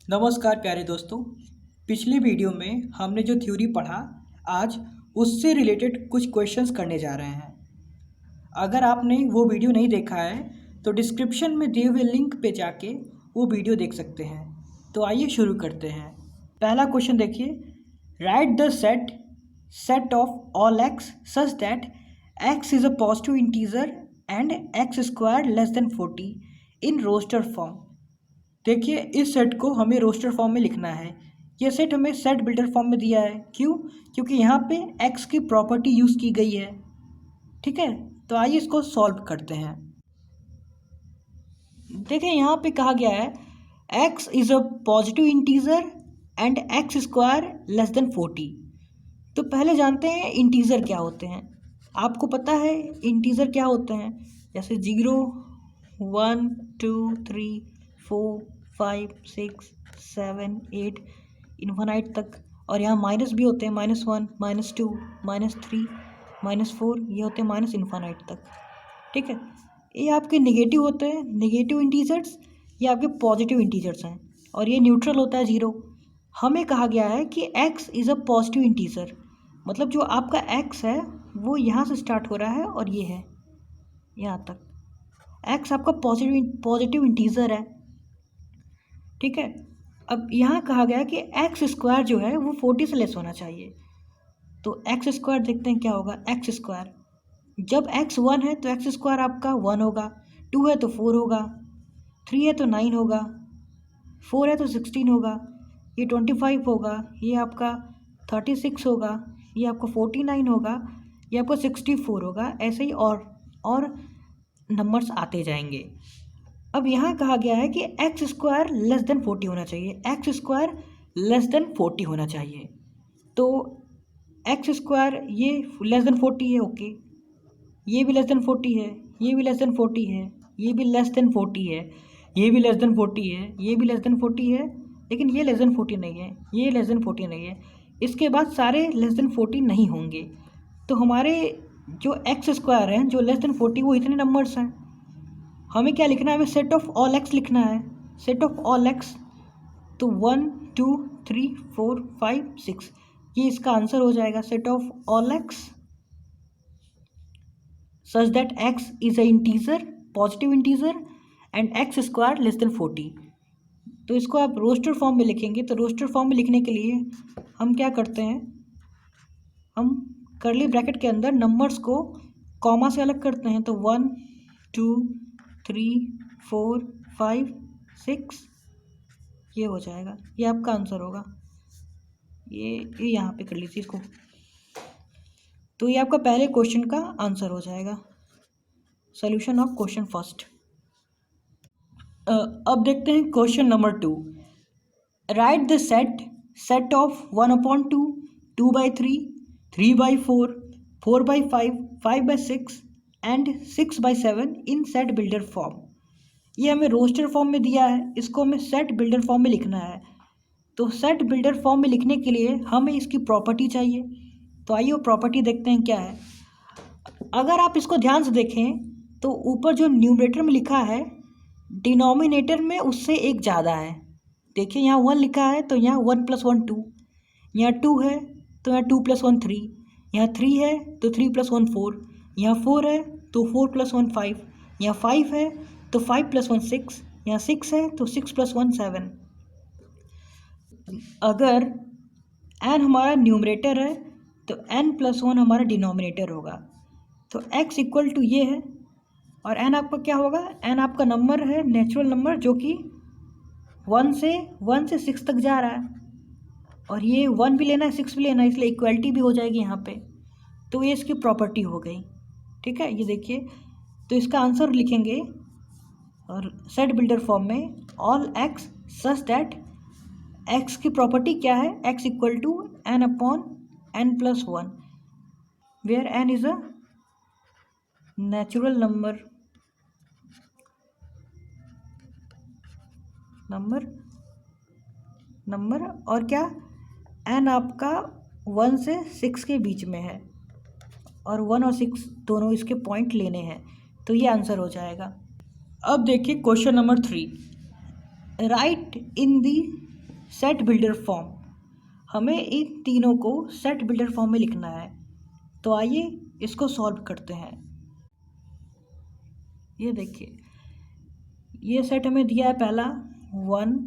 नमस्कार प्यारे दोस्तों। पिछली वीडियो में हमने जो थ्योरी पढ़ा, आज उससे रिलेटेड कुछ क्वेश्चंस करने जा रहे हैं। अगर आपने वो वीडियो नहीं देखा है तो डिस्क्रिप्शन में दिए हुए लिंक पे जाके वो वीडियो देख सकते हैं। तो आइए शुरू करते हैं। पहला क्वेश्चन देखिए, write the set of all x such that X is a positive integer and X square less than 40 in roster form. देखिए, इस सेट को हमें रोस्टर फॉर्म में लिखना है। यह सेट हमें सेट बिल्डर फॉर्म में दिया है। क्यों? क्योंकि यहाँ पे एक्स की प्रॉपर्टी यूज़ की गई है। ठीक है, तो आइए इसको सॉल्व करते हैं। देखिए, यहाँ पे कहा गया है x is a positive integer and X square less than 40। तो पहले जानते हैं इंटीजर क्या होते हैं। आपको पता है इंटीजर क्या होते हैं? जैसे 0, 1, 2, 3, 4, 5, 6, 7, 8 इन्फिनाइट तक। और यहाँ माइनस भी होते हैं, -1, -2, -3, -4, ये होते हैं माइनस इन्फिनाइट तक। ठीक है, ये आपके नेगेटिव होते हैं, नेगेटिव इंटीजर्स। ये आपके पॉजिटिव इंटीजर्स हैं और ये न्यूट्रल होता है 0। हमें कहा गया है कि x is a positive integer, मतलब जो आपका x है वो यहाँ से स्टार्ट हो रहा है और ये है यहाँ तक। x आपका पॉजिटिव इंटीजर है। ठीक है, अब यहाँ कहा गया है कि एक्स स्क्वायर जो है वो 40 से लेस होना चाहिए। तो एक्स स्क्वायर देखते हैं क्या होगा। एक्स स्क्वायर जब x 1 है तो एक्स स्क्वायर आपका 1 होगा, 2 है तो 4 होगा, 3 है तो 9 होगा, 4 है तो 16 होगा, ये 25 होगा, ये आपका 36 होगा, ये आपका 49 होगा, ये आपका 64 होगा। ऐसे ही और नंबर्स आते जाएंगे। अब यहाँ कहा गया है कि एक्स स्क्वायर लेस देन 40 होना चाहिए। एक्स स्क्वायर लेस देन 40 होना चाहिए। तो एक्स स्क्वायर ये लेस देन 40 है, ओके। ये भी लेस देन 40 है, ये भी लेस देन 40 है, ये भी लेस देन 40 है, ये भी लेस देन 40 है, ये भी लेस देन 40 है, लेकिन ये लेस देन 40 नहीं है, ये लेस देन 40 नहीं है। इसके बाद सारे लेस देन 40 नहीं होंगे। तो हमारे जो एक्स स्क्वायर हैं जो लेस देन 40 वो इतने नंबर्स हैं। हमें क्या लिखना है? हमें सेट ऑफ ऑल एक्स लिखना है। सेट ऑफ ऑल एक्स, तो 1, 2, 3, 4, 5, 6, ये इसका आंसर हो जाएगा। Set of all x such that x is a integer, positive integer, and X square less than 40। तो इसको आप रोस्टर फॉर्म में लिखेंगे। तो रोस्टर फॉर्म में लिखने के लिए हम क्या करते हैं, हम कर्ली ब्रैकेट के अंदर नंबर्स को कॉमा से अलग करते हैं। तो 1, 2, 3, 4, 5, 6 ये हो जाएगा। ये आपका आंसर होगा। ये यहाँ पे कर लीजिए इसको। तो ये आपका पहले क्वेश्चन का आंसर हो जाएगा। Solution of question first. अब देखते हैं question number 2। Right the set of 1/2, 2/3, 3/4, 4/5, 5/6 and 6/7 in set builder form. ये हमें रोस्टर फॉर्म में दिया है, इसको हमें सेट बिल्डर फॉर्म में लिखना है। तो सेट बिल्डर फॉर्म में लिखने के लिए हमें इसकी प्रॉपर्टी चाहिए। तो आइए वो प्रॉपर्टी देखते हैं क्या है। अगर आप इसको ध्यान से देखें तो ऊपर जो न्यूमरेटर में लिखा है, डिनोमिनेटर में उससे एक ज़्यादा है। देखिए, यहाँ 1 लिखा है तो यहाँ 1 + 1 2, यहाँ 2 है तो यहाँ 2 + 1 3, यहाँ 3 है तो 3 + 1 4, यहाँ 4 है तो 4 + 1 5, यहाँ 5 है तो 5 + 1 6, यहाँ 6 है तो 6 + 1 7। अगर n हमारा न्यूमरेटर है तो n + 1 हमारा डिनोमिनेटर होगा। तो x = ये है और n आपका क्या होगा? n आपका नंबर है, नेचुरल नंबर, जो कि 1 से 6 तक जा रहा है। और ये 1 भी लेना है, 6 भी लेना है, इसलिए इक्वलिटी भी हो जाएगी यहाँ पे। तो ये इसकी प्रॉपर्टी हो गई। ठीक है, ये देखिए। तो इसका आंसर लिखेंगे और सेट बिल्डर फॉर्म में all x such that X की प्रॉपर्टी क्या है? x = n/n + 1, where n is a natural number और क्या, n आपका 1 से 6 के बीच में है और 1 और 6 दोनों इसके पॉइंट लेने हैं। तो ये आंसर हो जाएगा। अब देखिए क्वेश्चन नंबर 3। राइट इन दी सेट बिल्डर फॉर्म। हमें इन तीनों को सेट बिल्डर फॉर्म में लिखना है। तो आइए इसको सॉल्व करते हैं। ये देखिए, ये सेट हमें दिया है पहला 1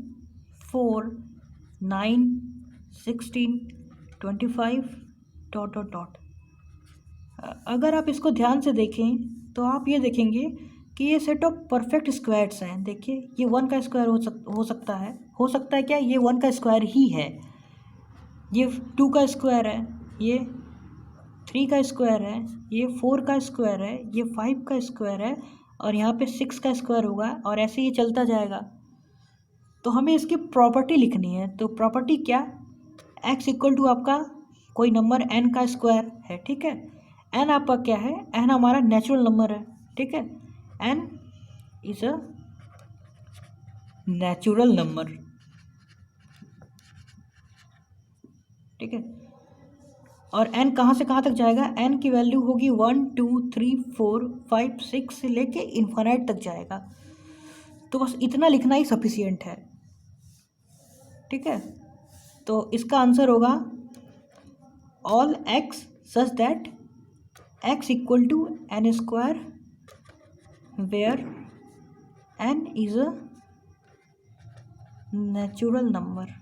4 9 16 25 डॉट डॉट डॉट। अगर आप इसको ध्यान से देखें तो आप ये देखेंगे कि ये सेट ऑफ परफेक्ट स्क्वायर्स हैं। देखिए, ये 1 का स्क्वायर हो सकता है क्या, ये 1 का स्क्वायर ही है। ये 2 का स्क्वायर है, ये 3 का स्क्वायर है, ये 4 का स्क्वायर है, ये 5 का स्क्वायर है, और यहाँ पे 6 का स्क्वायर होगा, और ऐसे ये चलता जाएगा। तो हमें इसकी प्रॉपर्टी लिखनी है। तो प्रॉपर्टी क्या, x इक्वल टू आपका कोई नंबर n का स्क्वायर है, ठीक है। n आपका क्या है, n हमारा नेचुरल नंबर है, ठीक है। n is a natural number, ठीक है। और n कहाँ से कहाँ तक जाएगा, n की वैल्यू होगी 1 2 3 4 5 6 से लेके इन्फिनाइट तक जाएगा। तो बस इतना लिखना ही सफिशियंट है, ठीक है। तो इसका आंसर होगा all x such that x equal to n square where n is a natural number.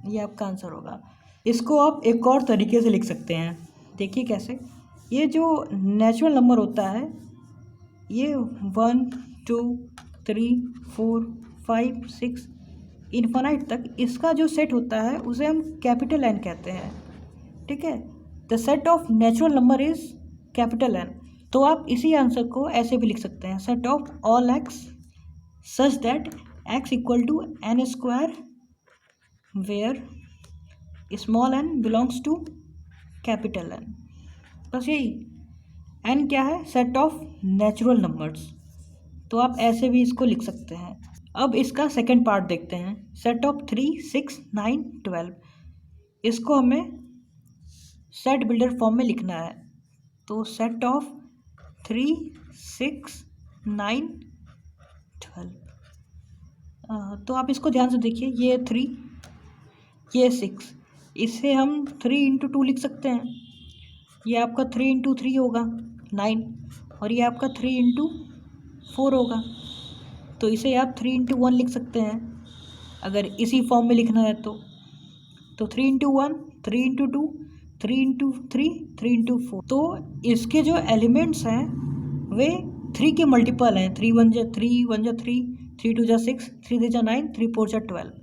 ये आपका आंसर होगा। इसको आप एक और तरीके से लिख सकते हैं। देखिए कैसे, ये जो नेचुरल नंबर होता है, ये 1 2 3 4 5 6 इन्फिनाइट तक इसका जो सेट होता है उसे हम कैपिटल N कहते हैं, ठीक है। The set of natural number is capital N। तो आप इसी आंसर को ऐसे भी लिख सकते हैं, set of all x such that x equal to n square where small n belongs to capital N। बस यही, n क्या है, सेट ऑफ नेचुरल नंबर्स। तो आप ऐसे भी इसको लिख सकते हैं। अब इसका सेकंड पार्ट देखते हैं, सेट ऑफ 3 6 9 12। इसको हमें सेट बिल्डर फॉर्म में लिखना है। तो सेट ऑफ 3 6 9 12। तो आप इसको ध्यान से देखिए, ये 3 ये 6, इसे हम 3 इंटू 2 लिख सकते हैं। ये आपका 3 इंटू 3 होगा 9, और ये आपका 3 इंटू 4 होगा। तो इसे आप 3 इंटू 1 लिख सकते हैं अगर इसी फॉर्म में लिखना है तो। 3 इंटू 1 3 इंटू 2 3 इंटू 3 3 इंटू 4। तो इसके जो एलिमेंट्स हैं वे 3 के मल्टीपल हैं। 3 1 जा 3 1 जा 3 3 2 जा 6 3 3 जा 9 3 4 जा 12।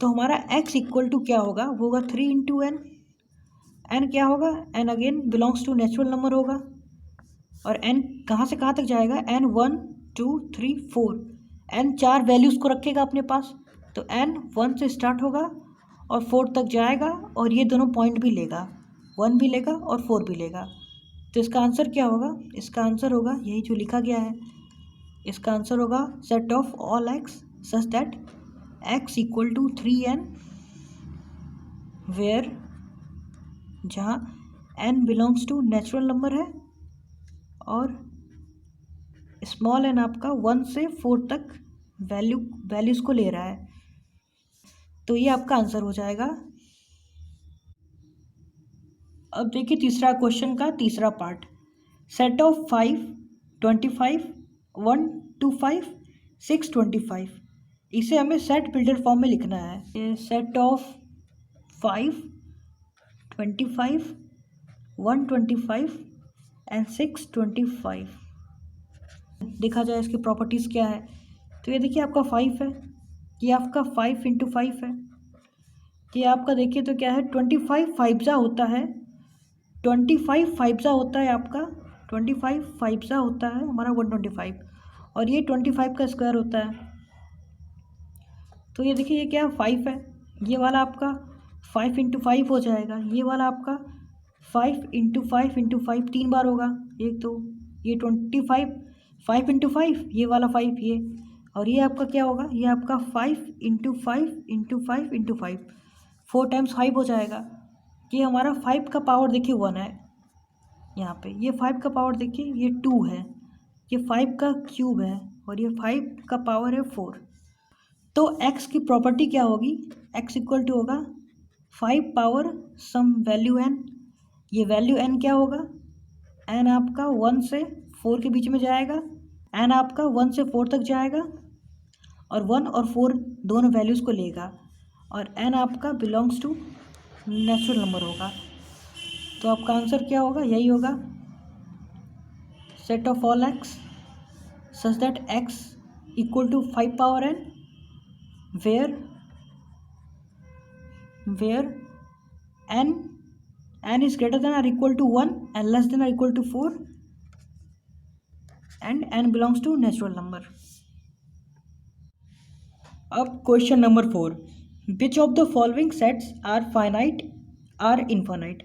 तो हमारा x इक्वल टू क्या होगा, वो होगा 3 इंटू n। n क्या होगा, n again belongs to natural number होगा, और n कहाँ से कहाँ तक जाएगा, n 1 2 3 4। n 4 वैल्यूज़ को रखेगा अपने पास। तो n 1 से स्टार्ट होगा और 4 तक जाएगा, और ये दोनों पॉइंट भी लेगा, 1 भी लेगा और 4 भी लेगा। तो इसका आंसर क्या होगा, इसका आंसर होगा यही जो लिखा गया है। इसका आंसर होगा set of all x such that x equal to 3n where, जहाँ n belongs to natural number है और स्मॉल n आपका 1 से 4 तक वैल्यूज़ को ले रहा है। तो ये आपका आंसर हो जाएगा। अब देखिए तीसरा क्वेश्चन का तीसरा पार्ट, सेट ऑफ 5 25 1 2 5 6 25। इसे हमें सेट बिल्डर फॉर्म में लिखना है। ये सेट ऑफ 5 25 1 25 एंड 6 25। देखा जाए इसकी प्रॉपर्टीज़ क्या है। तो ये देखिए आपका 5 है, ये आपका 5 इंटू 5 है। ये आपका देखिए तो क्या है, 25 5 होता है, 25 5 होता है आपका, 25 5 होता है हमारा 125, और ये 25 का स्क्वायर होता है। तो ये देखिए ये क्या 5 है, ये वाला आपका 5 इंटू 5 हो जाएगा, ये वाला आपका 5 इंटू 5 इंटू 5 3 बार होगा, एक तो ये 25 5 इंटू 5, ये वाला 5 ये, और ये आपका क्या होगा, ये आपका 5 इंटू 5 इंटू 5 इंटू 5, 4 टाइम्स 5 हो जाएगा। ये हमारा 5 का पावर देखिए 1 है यहाँ पे, ये 5 का पावर देखिए ये 2 है, ये 5 का क्यूब है, और ये 5 का पावर है 4। तो x की प्रॉपर्टी क्या होगी, x इक्वल टू होगा 5 पावर सम वैल्यू n। ये वैल्यू n क्या होगा, n आपका 1 से 4 के बीच में जाएगा, n आपका 1 से 4 तक जाएगा और 1 और 4 दोनों वैल्यूज़ को लेगा और n आपका बिलोंग्स टू नेचुरल नंबर होगा। तो आपका आंसर क्या होगा, यही होगा set of all x such that x equal to 5 power n where n is greater than or equal to 1 and less than or equal to 4 and n belongs to natural number। अब question number 4, which of the following sets are finite or infinite.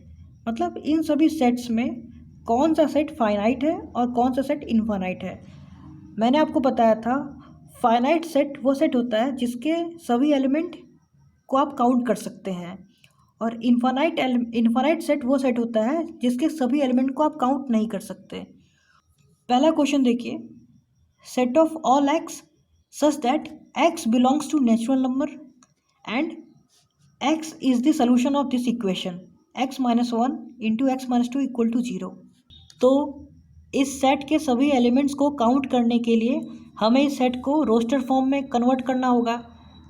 मतलब इन सभी sets में कौन सा set finite है और कौन सा सेट इनफाइनाइट है। मैंने आपको बताया था फाइनाइट सेट वो सेट होता है जिसके सभी एलिमेंट को आप काउंट कर सकते हैं और इनफाइनाइट सेट वो सेट होता है जिसके सभी एलिमेंट को आप काउंट नहीं कर सकते। पहला क्वेश्चन देखिए, set of all x such that x belongs to natural number and x is the solution of this equation x minus 1 into x minus 2 equal to 0। तो इस सेट के सभी एलिमेंट्स को काउंट करने के लिए हमें इस सेट को रोस्टर फॉर्म में कन्वर्ट करना होगा।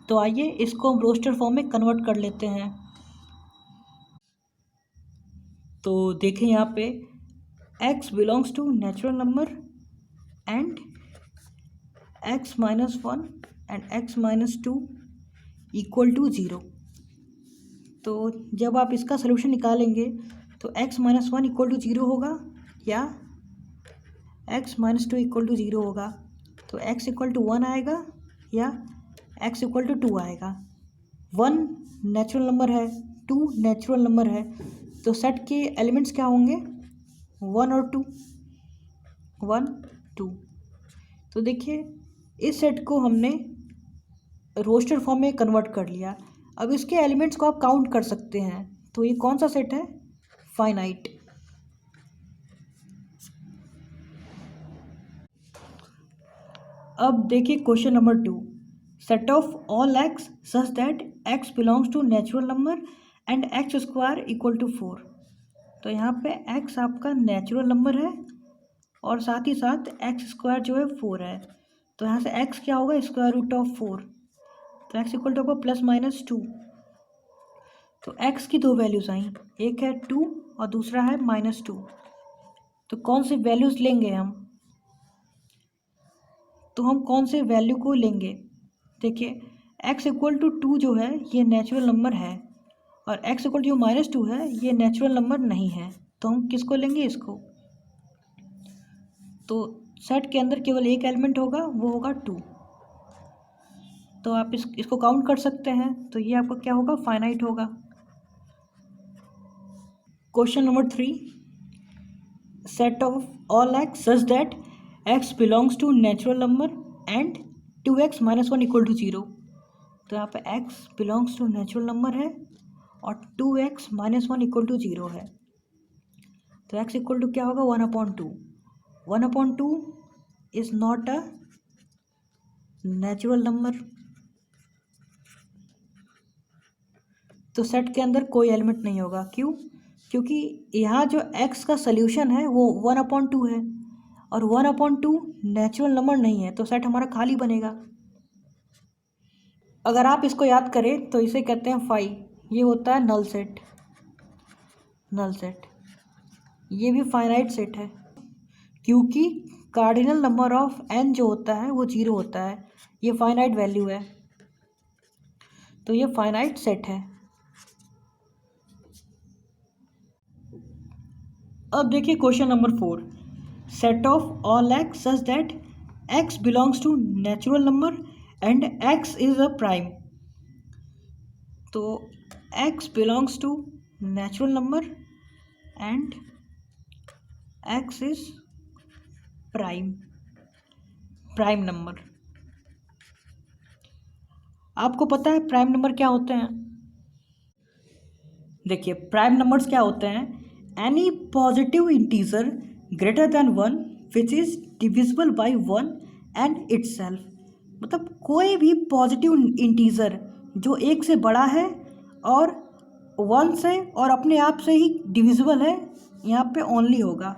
तो आइए इसको हम रोस्टर फॉर्म में कन्वर्ट कर लेते हैं। तो देखें यहाँ पे x belongs to natural number and x minus 1 and x minus 2 equal to 0। तो जब आप इसका सलूशन निकालेंगे तो x minus 1 इक्वल टू 0 होगा या x minus 2 इक्वल टू 0 होगा। तो x इक्वल टू 1 आएगा या x इक्वल टू 2 आएगा। 1 नेचुरल नंबर है, 2 नेचुरल नंबर है, तो सेट के एलिमेंट्स क्या होंगे, 1 और 2, 1 2। तो देखिए इस सेट को हमने रोस्टर फॉर्म में कन्वर्ट कर लिया। अब इसके एलिमेंट्स को आप काउंट कर सकते हैं। तो ये कौन सा सेट है, फाइनाइट। अब देखिए question number 2, set of all x such that x belongs to natural number and X square equal to 4। तो यहाँ पे एक्स आपका नेचुरल नंबर है और साथ ही साथ एक्स स्क्वायर जो है 4 है। तो यहाँ से x क्या होगा, स्क्वायर रूट ऑफ 4। तो x इक्वल टू होगा प्लस माइनस 2। तो x की दो वैल्यूज़ आई, एक है 2 और दूसरा है -2। तो कौन से वैल्यूज़ लेंगे हम, तो हम कौन से वैल्यू को लेंगे। देखिए x इक्वल टू 2 जो है ये नेचुरल नंबर है और x इक्वल टू -2 है ये नेचुरल नंबर नहीं है। तो हम किसको लेंगे, इसको। तो सेट के अंदर केवल एक एलिमेंट होगा, वो होगा 2। तो आप इसको काउंट कर सकते हैं। तो ये आपका क्या होगा, फाइनाइट होगा। Question number 3, set of all x such that x belongs to natural number and 2x minus 1 equal to 0। तो यहाँ पे x belongs to natural number है और 2x minus 1 इक्वल टू 0 है। तो x इक्वल टू क्या होगा, 1/2। 1/2 is not a natural number. तो सेट के अंदर कोई एलिमेंट नहीं होगा। क्यों, क्योंकि यहाँ जो x का सल्यूशन है वो 1/2 है और 1/2 नेचुरल नंबर नहीं है, तो सेट हमारा खाली बनेगा। अगर आप इसको याद करें तो इसे कहते हैं फाई, ये होता है नल सेट। नल सेट ये भी फाइनाइट सेट है क्योंकि कार्डिनल नंबर ऑफ n जो होता है वो 0 होता है। ये फाइनाइट वैल्यू है, तो ये फाइनाइट सेट है। अब देखिए question number 4, set of all x such that x belongs to natural number and x is a prime. तो x belongs to natural number and x is prime number. आपको पता है प्राइम नंबर क्या होते हैं। देखिए प्राइम नंबर्स क्या होते हैं, any positive integer greater than 1 which is divisible by 1 and itself, मतलब कोई भी पॉजिटिव इंटीजर जो एक से बड़ा है और वन से और अपने आप से ही डिविजिबल है, यहाँ पे ओनली होगा,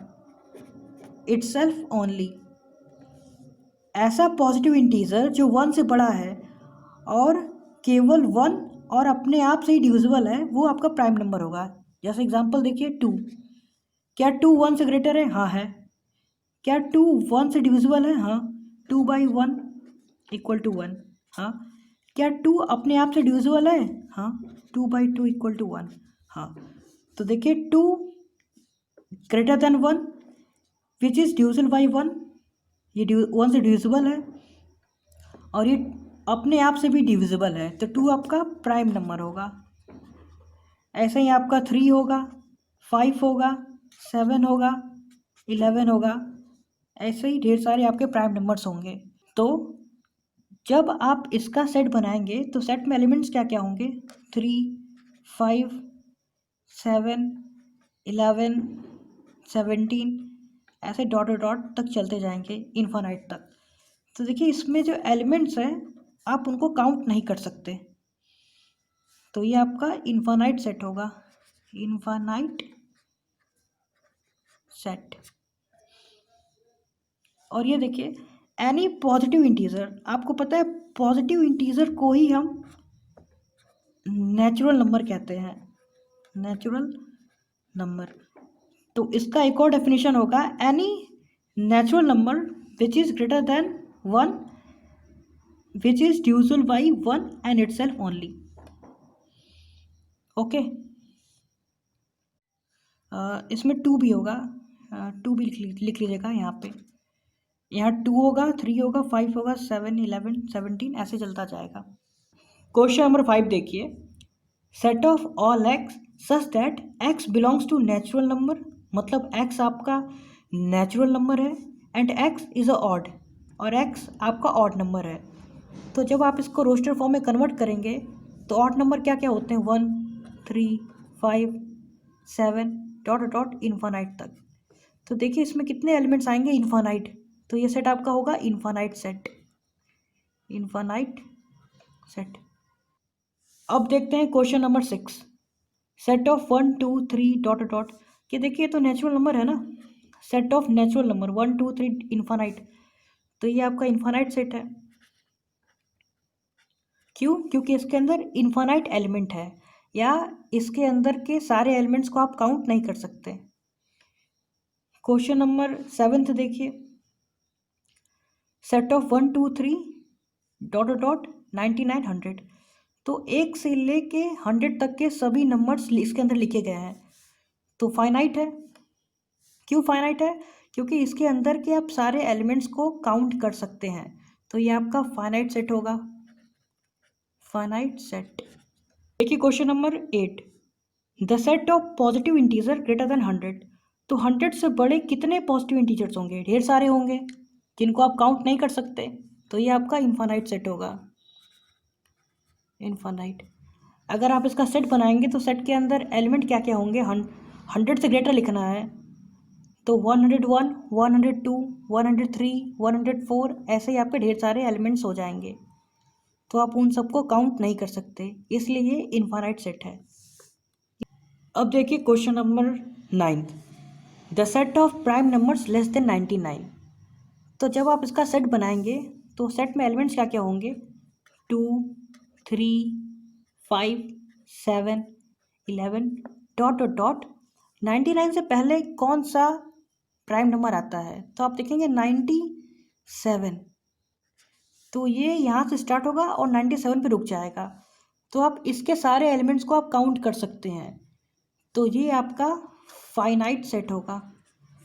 इटसेल्फ ओनली। ऐसा पॉजिटिव इंटीजर जो वन से बड़ा है और केवल वन और अपने आप से ही डिविजिबल है, वो आपका प्राइम नंबर होगा। जैसे एग्जांपल देखिए 2, क्या 2 1 से ग्रेटर है? हाँ है। क्या 2 1 से डिविजिबल है? हाँ। 2/1 इक्वल टू 1। हाँ। क्या 2 अपने आप से डिविजिबल है? हाँ। 2/2 इक्वल टू 1। हाँ। तो देखिए 2 greater than 1 which is divisible by 1, ये 1 से डिविजिबल है और ये अपने आप से भी डिविजिबल है, तो 2 आपका प्राइम नंबर होगा। ऐसे ही आपका 3 होगा, 5 होगा, 7 होगा, 11 होगा, ऐसे ही ढेर सारे आपके प्राइम नंबर्स होंगे। तो जब आप इसका सेट बनाएंगे तो सेट में एलिमेंट्स क्या क्या होंगे? 3, 5, 7, 11, 17, ऐसे डॉट डॉट तक चलते जाएंगे इन्फानाइट तक। तो देखिए इसमें जो एलिमेंट्स हैं आप उनको काउंट नहीं कर सकते, तो ये आपका इन्फानाइट सेट होगा, इन्फानाइट सेट। और ये देखिए एनी पॉजिटिव इंटीजर, आपको पता है पॉजिटिव इंटीजर को ही हम नेचुरल नंबर कहते हैं, नेचुरल नंबर। तो इसका एक और डेफिनेशन होगा, any natural number which is greater than 1 which is divisible by 1 and itself only. Okay, इसमें 2 भी होगा, 2 भी लिख लीजिएगा यहाँ पे। यहाँ 2 होगा, 3 होगा, 5 होगा, 7, 11, 17 ऐसे चलता जाएगा। क्वेश्चन नंबर 5 देखिए, set of all x such that x belongs to natural number, मतलब एक्स आपका नेचुरल नंबर है and X is a odd, और एक्स आपका ऑड नंबर है। तो जब आप इसको रोस्टर फॉर्म में कन्वर्ट करेंगे तो ऑड नंबर क्या क्या होते हैं? 1, 3, 5, 7 डॉट डॉट इन्फानाइट तक। तो देखिए इसमें कितने एलिमेंट्स आएंगे? इन्फानाइट। तो ये सेट आपका होगा इन्फानाइट सेट, इन्फानाइट सेट। अब देखते हैं question number 6, set of 1, 2, 3 dot dot. कि देखिए तो नेचुरल नंबर है ना, set of natural number 1, 2, 3 infinite, तो ये आपका इन्फानाइट सेट है। क्यों? क्योंकि इसके अंदर इन्फानाइट एलिमेंट है, या इसके अंदर के सारे एलिमेंट्स को आप काउंट नहीं कर सकते। क्वेश्चन नंबर 7 देखिए, सेट ऑफ 1, 2, 3 डॉट डॉट 99, 100। तो 1 से लेके 100 तक के सभी नंबर्स इसके अंदर लिखे गए हैं, तो फाइनाइट है। क्यों फाइनाइट है? क्योंकि इसके अंदर के आप सारे एलिमेंट्स को काउंट कर सकते हैं, तो ये आपका फाइनाइट सेट होगा, फाइनाइट सेट। देखिए question number 8, the set of positive integer greater than 100। तो 100 से बड़े कितने पॉजिटिव इंटीजर्स होंगे? ढेर सारे होंगे जिनको आप काउंट नहीं कर सकते, तो ये आपका इन्फानाइट सेट होगा, इन्फानाइट। अगर आप इसका सेट बनाएंगे तो सेट के अंदर एलिमेंट क्या क्या होंगे? 100 से ग्रेटर लिखना है, तो 101, 102, 103, 104 ऐसे ही आपके ढेर सारे एलिमेंट्स हो जाएंगे, तो आप उन सबको काउंट नहीं कर सकते, इसलिए ये इन्फानाइट सेट है। अब देखिए question number 9, the set of prime numbers less than 99। तो जब आप इसका सेट बनाएंगे तो सेट में एलिमेंट्स क्या क्या होंगे? 2, 3, 5, 7, 11 डॉट डॉट डॉट 99 से पहले कौन सा प्राइम नंबर आता है? तो आप देखेंगे 97, तो ये यहाँ से स्टार्ट होगा और 97 पे रुक जाएगा, तो आप इसके सारे एलिमेंट्स को आप काउंट कर सकते हैं, तो ये आपका फाइनाइट सेट होगा,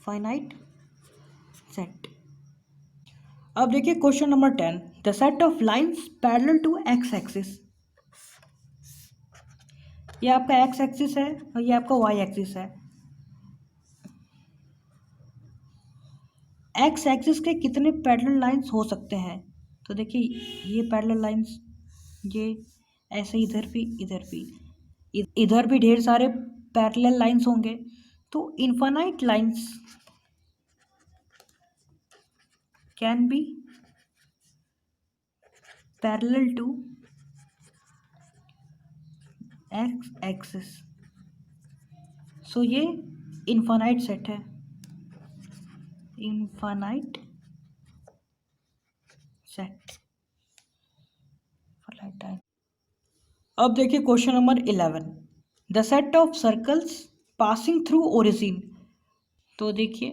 फाइनाइट सेट। अब देखिए question number 10, the set of lines parallel to x axis. ये आपका एक्स एक्सिस है और ये आपका वाई एक्सिस है। एक्स एक्सिस के कितने पैरेलल लाइंस हो सकते हैं? तो देखिए ये पैरेलल लाइंस, ये ऐसे इधर भी, इधर भी, इधर भी ढेर सारे पैरेलल लाइंस होंगे, तो infinite lines can be parallel to x axis. So ये इनफाइनाइट सेट है, इनफाइनाइट सेट। अब देखिए question number 11, the set of circles passing through origin. तो देखिए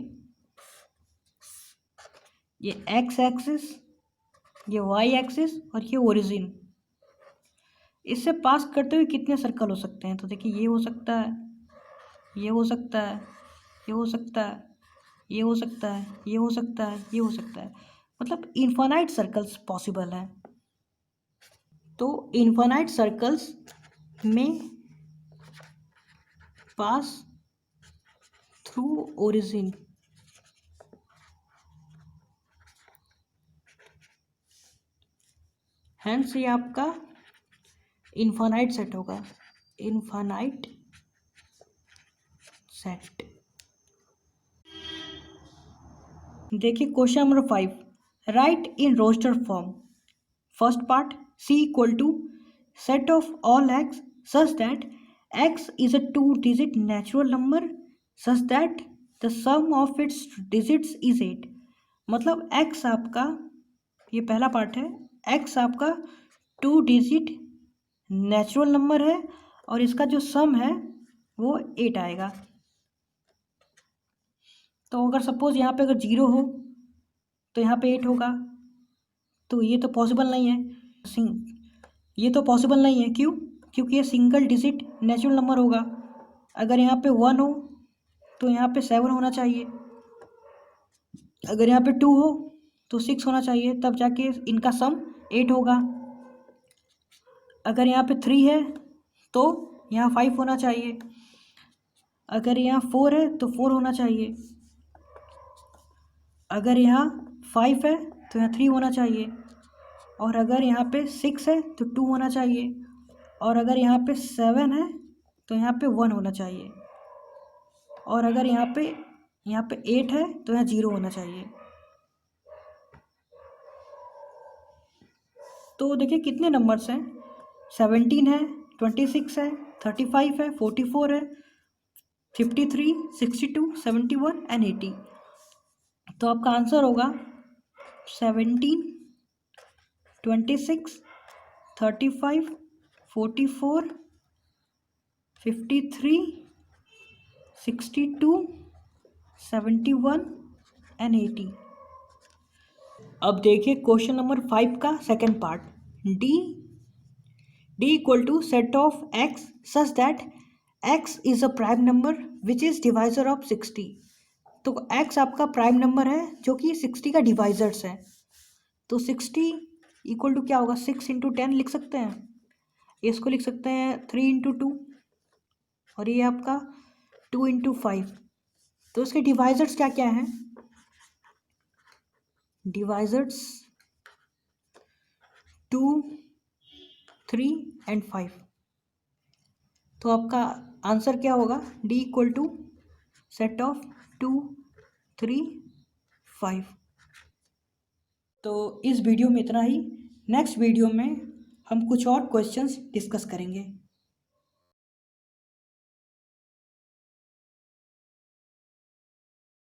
ये एक्स एक्सिस, ये वाई एक्सिस और ये ओरिजिन, इससे पास करते हुए कितने सर्कल हो सकते हैं? तो देखिए ये हो सकता है, ये हो सकता है, ये हो सकता है, ये हो सकता है, ये हो सकता है, ये हो सकता है, मतलब इनफाइनाइट सर्कल्स पॉसिबल है। तो इनफाइनाइट सर्कल्स में पास थ्रू ओरिजिन, हेंस ये आपका इनफाइनाइट सेट होगा, इनफाइनाइट सेट। देखिए question number 5, write in roster form. First part, C equal to set of all x such that x is a 2-digit natural number such that the sum of its digits is 8। मतलब x आपका, ये पहला part है, x आपका 2-digit natural number है और इसका जो सम है वो 8 आएगा। तो अगर सपोज यहाँ पे अगर 0 हो तो यहाँ पे 8 होगा, तो ये तो पॉसिबल नहीं है, ये तो पॉसिबल नहीं है। क्यों? क्योंकि ये सिंगल डिजिट नेचुरल नंबर होगा। अगर यहाँ पे 1 हो तो यहाँ पे 7 होना चाहिए, अगर यहाँ पे 2 हो तो 6 होना चाहिए, तब जाके इनका सम 8 होगा। अगर यहाँ पे 3 है तो यहाँ 5 होना चाहिए, अगर यहाँ 4 है तो 4 होना चाहिए, अगर यहाँ 5 है तो यहाँ 3 होना चाहिए, और अगर यहाँ पे 6 है तो 2 होना चाहिए, और अगर यहाँ पे 7 है तो यहाँ पे 1 होना चाहिए, और अगर यहाँ पे 8 है तो यहाँ 0 होना चाहिए। तो देखिए कितने नंबर्स हैं, 17 है, 26 है, 35 है, 44 है, 53, 62, 71 एंड 80। तो आपका आंसर होगा 17, 26, 35, 44, 53, 62, 71 एंड 80। अब देखिए क्वेश्चन नंबर 5 का second part, D equal to set of X such that X is a prime number which is divisor of 60। तो एक्स आपका प्राइम नंबर है जो कि 60 का डिवाइजर्स है। तो 60 इक्वल टू क्या होगा, 6 × 10 लिख सकते हैं, इसको लिख सकते हैं 3 × 2, और ये आपका 2 × 5। तो इसके डिवाइजर्स क्या क्या हैं, डिवाइजर्स 2, 3 एंड 5। तो आपका आंसर क्या होगा, D equal to set of 2, 3, 5। तो इस वीडियो में इतना ही, नेक्स्ट वीडियो में हम कुछ और क्वेश्चंस डिस्कस करेंगे।